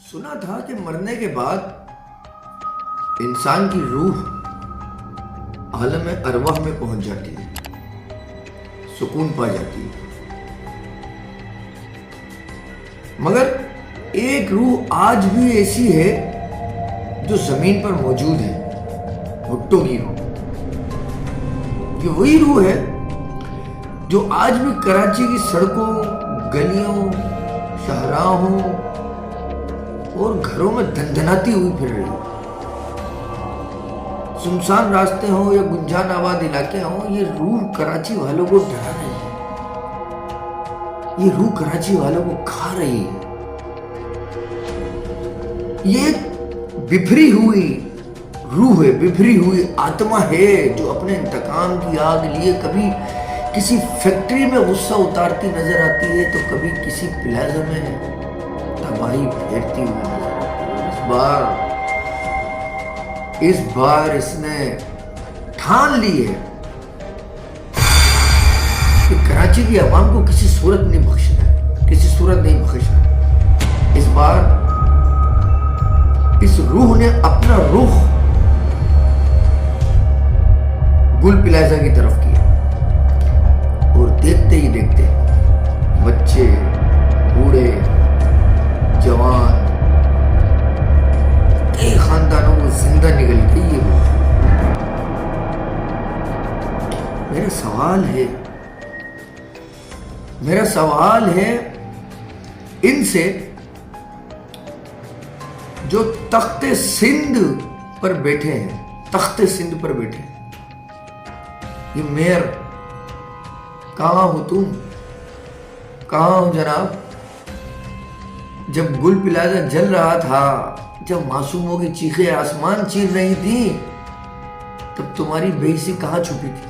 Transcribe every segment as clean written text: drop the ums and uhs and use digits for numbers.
सुना था कि मरने के बाद इंसान की रूह आलम अरवाह में पहुंच जाती है, सुकून पा जाती है। मगर एक रूह आज भी ऐसी है जो जमीन पर मौजूद है, भुट्टो की रूह। ये वही रूह है जो आज भी कराची की सड़कों, गलियों, शाहराहों और घरों में धनधनाती हुई फिर रही है। सुनसान रास्ते हों या गुंजान आबाद इलाके हों, ये रूह कराची वालों को डरा रही है, ये रूह कराची वालों को खा रही है। ये बिफरी हुई रूह है, बिफरी हुई आत्मा है जो अपने इंतकाम की आग लिए कभी किसी फैक्ट्री में गुस्सा उतारती नजर आती है तो कभी किसी प्लाजा में तबाही फेरती हुई नजर आती है। इस बार इसने ठान ली है कि कराची की आवाम को किसी सूरत नहीं बख्शना है, किसी सूरत नहीं बख्शना। इस बार इस रूह ने अपना रुख गुल प्लाजा की तरफ किया और देखते ही देखते बच्चे, बूढ़े, जवान, कई खानदानों को जिंदा निकल गई ये रूह। मेरा सवाल है इनसे जो तख्ते सिंध पर बैठे हैं, तख्ते सिंध पर बैठे हैं। ये मेयर, कहां हो तुम, कहां हो जनाब? जब गुल प्लाजा जल रहा था, जब मासूमों की चीखें आसमान चीर रही थी, तब तुम्हारी बेइज्जती कहां छुपी थी?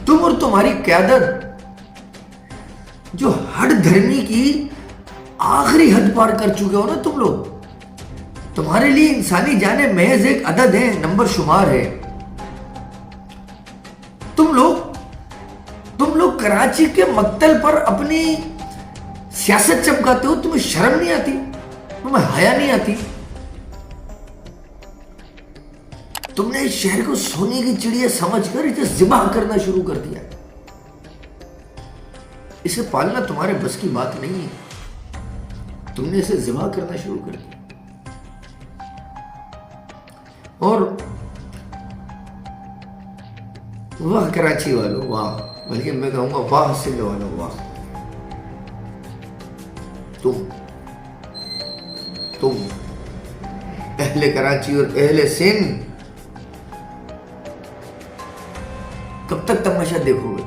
तुम और तुम्हारी क़यादत जो हद धर्मी की आखिरी हद पार कर चुके हो ना तुम लोग। तुम्हारे लिए इंसानी जाने महज एक अदद है, नंबर शुमार है। तुम लोग कराची के मक्तल पर अपनी सियासत चमकाते हो। तुम्हें शर्म नहीं आती? तुम्हें हया नहीं आती? तुमने इस शहर को सोने की चिड़िया समझकर इसे ज़िबाह करना शुरू कर दिया। इसे पालना तुम्हारे बस की बात नहीं है, तुमने इसे ज़िबाह करना शुरू कर दिया। और वाह कराची वालों, वाह, बल्कि मैं कहूंगा वाह सिंध वालों, वाह। तुम अहले कराची और अहले सिंध कब तक तमाशा देखोगे?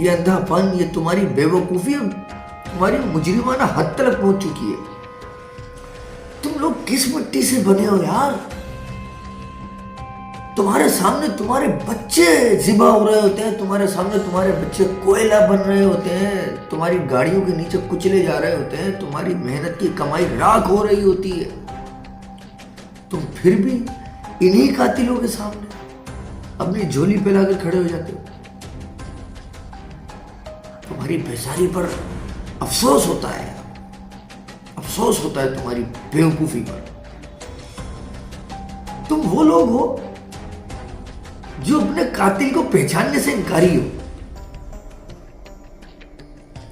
ये अंधापन, ये तुम्हारी बेवकूफी तुम्हारी मुजरिमाना हद तक पहुंच चुकी है। तुम लोग किस मिट्टी से बने हो यार? तुम्हारे सामने तुम्हारे बच्चे ज़िबा हो रहे होते हैं, तुम्हारे सामने तुम्हारे बच्चे कोयला बन रहे होते हैं, तुम्हारी गाड़ियों के नीचे कुचले जा रहे होते हैं, तुम्हारी मेहनत की कमाई राख हो रही होती है। तुम फिर भी इन्हीं कातिलों के सामने अपनी झोली पे लाकर खड़े हो जाते हो। तुम्हारी बेजारी पर अफसोस होता है, अफसोस होता है तुम्हारी बेवकूफी पर। तुम वो लोग हो जो अपने कातिल को पहचानने से इनकारी हो।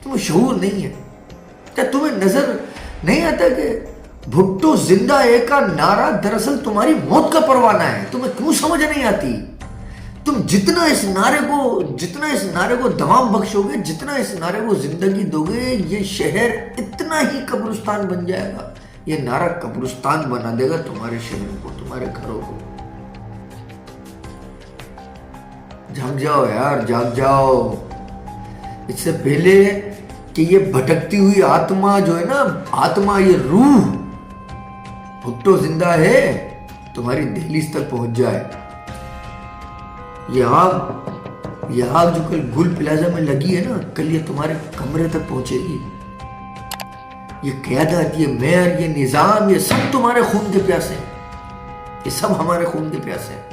तुम्हें शऊर नहीं है क्या? तुम्हें नजर नहीं आता कि भुट्टो जिंदा है का नारा दरअसल तुम्हारी मौत का परवाना है? तुम्हें क्यों समझ नहीं आती? तुम जितना इस नारे को दमाम बख्शोगे, जितना इस नारे को जिंदगी दोगे, ये शहर इतना ही कब्रिस्तान बन जाएगा। ये नारा कब्रिस्तान बना देगा तुम्हारे शहर को, तुम्हारे घरों को। जाग जाओ यार, जाग जाओ। इससे पहले कि ये भटकती हुई आत्मा जो है ना, आत्मा, ये रूह भुट्टो जिंदा है, तुम्हारी दहलीज तक पहुंच जाए। ये आग जो कल गुल प्लाजा में लगी है ना, कल ये तुम्हारे कमरे तक पहुंचेगी। ये क़यादत, ये मेयर, ये निजाम, ये सब तुम्हारे खून के प्यासे हैं, ये सब हमारे खून के प्यासे हैं।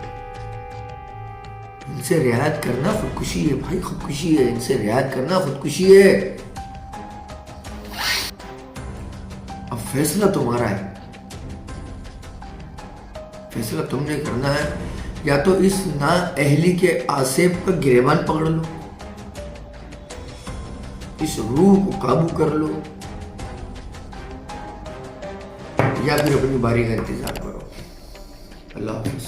इनसे रियायत करना खुदकुशी है भाई, खुदकुशी है। इनसे रियायत करना खुदकुशी है। फैसला तुम्हारा है, फैसला तुमने करना है। या तो इस नाअहली के आसेब का गिरेबान पकड़ लो, इस रूह को काबू कर लो, या फिर अपनी बारी का इंतजार करो। अल्लाह हाफिज।